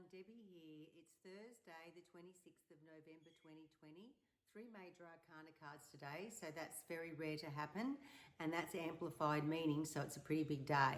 everyone, Debbie here. It's Thursday, the 26th of November 2020. 3 Major Arcana cards today, so that's very rare to happen, and that's amplified meaning, so it's a pretty big day.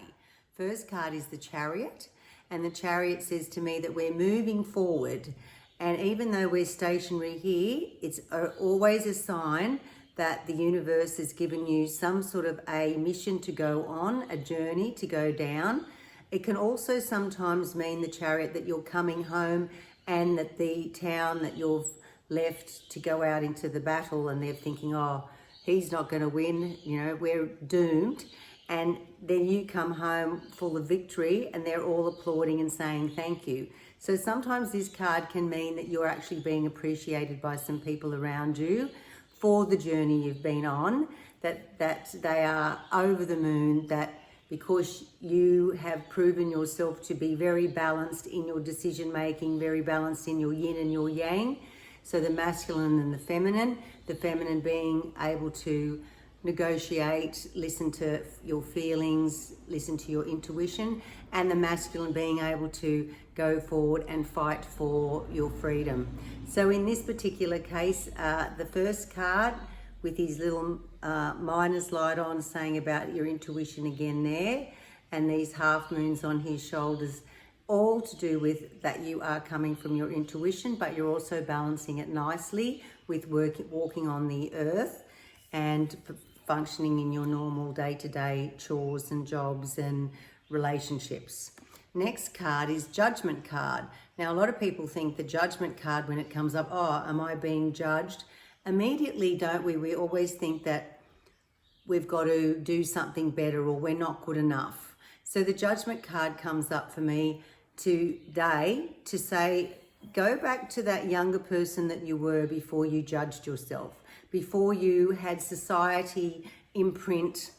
First card is the Chariot, and the Chariot says to me that we're moving forward, and even though we're stationary here, it's always a sign that the universe has given you some sort of a mission to go on, a journey to go down. It can also sometimes mean, the Chariot, that you're coming home and that the town that you've left to go out into the battle, and they're thinking, oh, he's not going to win, you know, we're doomed. And then you come home full of victory and they're all applauding and saying thank you. So sometimes this card can mean that you're actually being appreciated by some people around you for the journey you've been on, that they are over the moon, that because you have proven yourself to be very balanced in your decision making, very balanced in your yin and your yang. So the masculine and the feminine being able to negotiate, listen to your feelings, listen to your intuition, and the masculine being able to go forward and fight for your freedom. So in this particular case, the first card with his little miner's light on, saying about your intuition again there, and these half moons on his shoulders, all to do with that you are coming from your intuition, but you're also balancing it nicely with walking on the earth and functioning in your normal day-to-day chores and jobs and relationships. Next card is Judgment card. Now, a lot of people think the Judgment card, when it comes up, oh, am I being judged? Immediately, don't we? We always think that we've got to do something better, or we're not good enough. So the Judgment card comes up for me today to say, go back to that younger person that you were before you judged yourself, before you had society imprint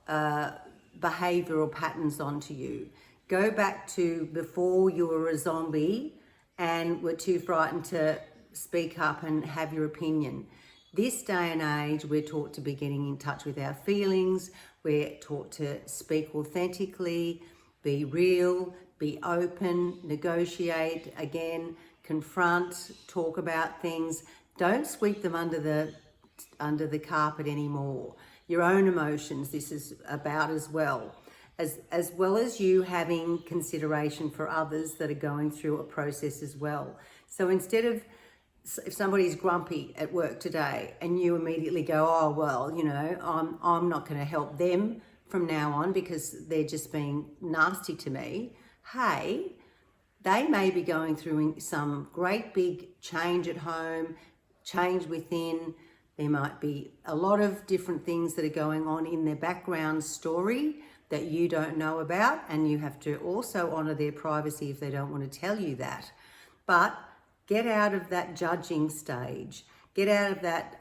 behavioural patterns onto you. Go back to before you were a zombie and were too frightened to speak up and have your opinion. This day and age, we're taught to be getting in touch with our feelings. We're taught to speak authentically, be real, be open, negotiate, again, confront, talk about things. Don't sweep them under the carpet anymore. Your own emotions, this is about as well. As well as you having consideration for others that are going through a process as well. So instead of, if somebody's grumpy at work today and you immediately go, oh, well, you know, I'm not going to help them from now on because they're just being nasty to me. Hey, they may be going through some great big change at home, change within. There might be a lot of different things that are going on in their background story that you don't know about, and you have to also honour their privacy if they don't want to tell you that. But get out of that judging stage. Get out of that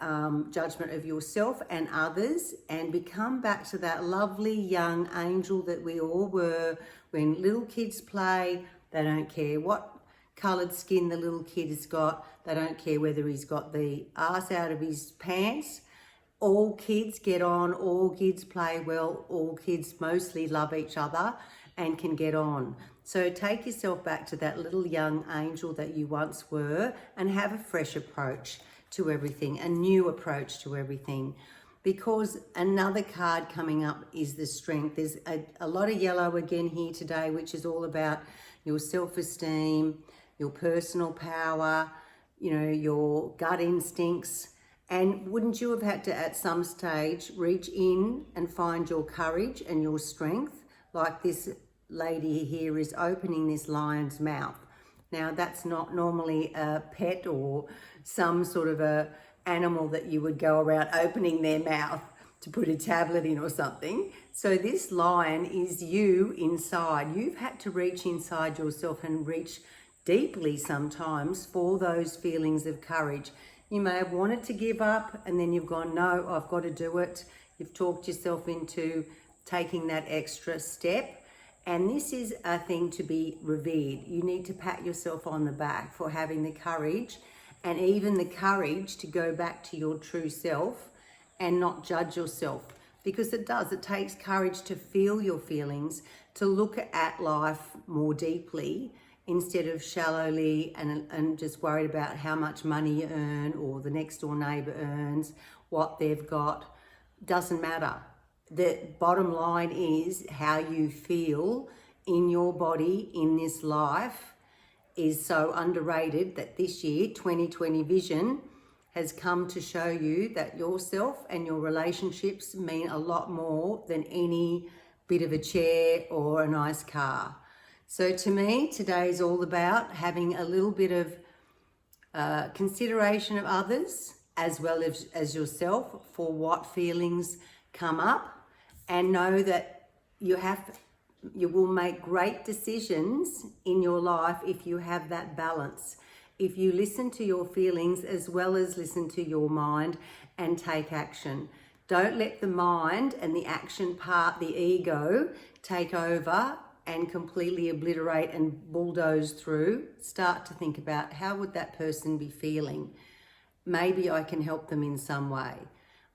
judgment of yourself and others, and become back to that lovely young angel that we all were when little kids play. They don't care what coloured skin the little kid has got. They don't care whether he's got the arse out of his pants. All kids get on, all kids play well, all kids mostly love each other and can get on. So take yourself back to that little young angel that you once were, and have a fresh approach to everything, a new approach to everything. Because another card coming up is the Strength. There's a lot of yellow again here today, which is all about your self-esteem, your personal power, you know, your gut instincts. And wouldn't you have had to, at some stage, reach in and find your courage and your strength, like this lady here is opening this lion's mouth? Now, that's not normally a pet or some sort of a animal that you would go around opening their mouth to put a tablet in or something. So this lion is you inside. You've had to reach inside yourself and reach deeply sometimes for those feelings of courage. You may have wanted to give up, and then you've gone, no, I've got to do it. You've talked yourself into taking that extra step. And this is a thing to be revered. You need to pat yourself on the back for having the courage, and even the courage to go back to your true self and not judge yourself. Because it takes courage to feel your feelings, to look at life more deeply, instead of shallowly and just worried about how much money you earn or the next door neighbour earns, what they've got. Doesn't matter. The bottom line is how you feel in your body in this life is so underrated that this year, 2020 vision, has come to show you that yourself and your relationships mean a lot more than any bit of a chair or a nice car. So to me, today's all about having a little bit of consideration of others as well as yourself for what feelings come up, and know that you will make great decisions in your life if you have that balance. If you listen to your feelings as well as listen to your mind and take action. Don't let the mind and the action part, the ego, take over and completely obliterate and bulldoze through. Start to think about, how would that person be feeling? Maybe I can help them in some way.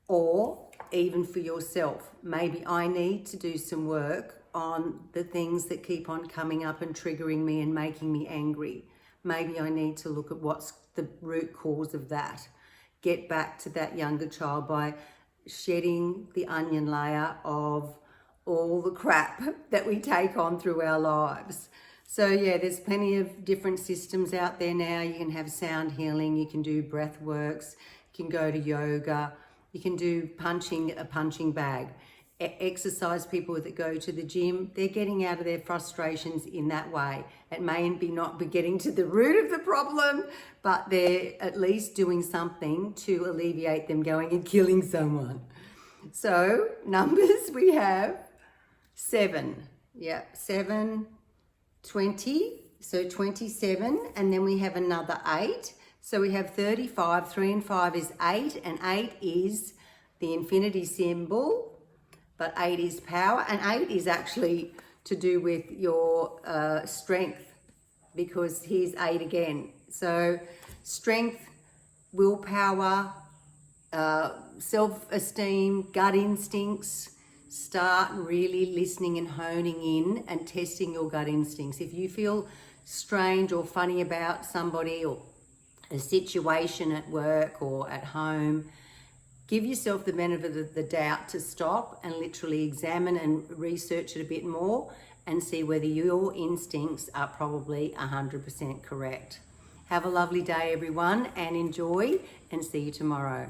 Or even for yourself, maybe I need to do some work on the things that keep on coming up and triggering me and making me angry. Maybe I need to look at what's the root cause of that. Get back to that younger child by shedding the onion layer of all the crap that we take on through our lives. So yeah, there's plenty of different systems out there now. You can have sound healing, you can do breath works, you can go to yoga, you can do a punching bag. Exercise people that go to the gym, they're getting out of their frustrations in that way. It may not be getting to the root of the problem, but they're at least doing something to alleviate them going and killing someone. So numbers, we have 7. Yeah, 7, 20, so 27, and then we have another 8. So we have 35, 3 and 5 is 8, and 8 is the infinity symbol, but 8 is power, and 8 is actually to do with your strength, because here's 8 again. So strength, willpower, self-esteem, gut instincts. Start really listening and honing in and testing your gut instincts. If you feel strange or funny about somebody or a situation at work or at home, give yourself the benefit of the doubt to stop and literally examine and research it a bit more and see whether your instincts are probably 100% correct. Have a lovely day, everyone, and enjoy, and see you tomorrow.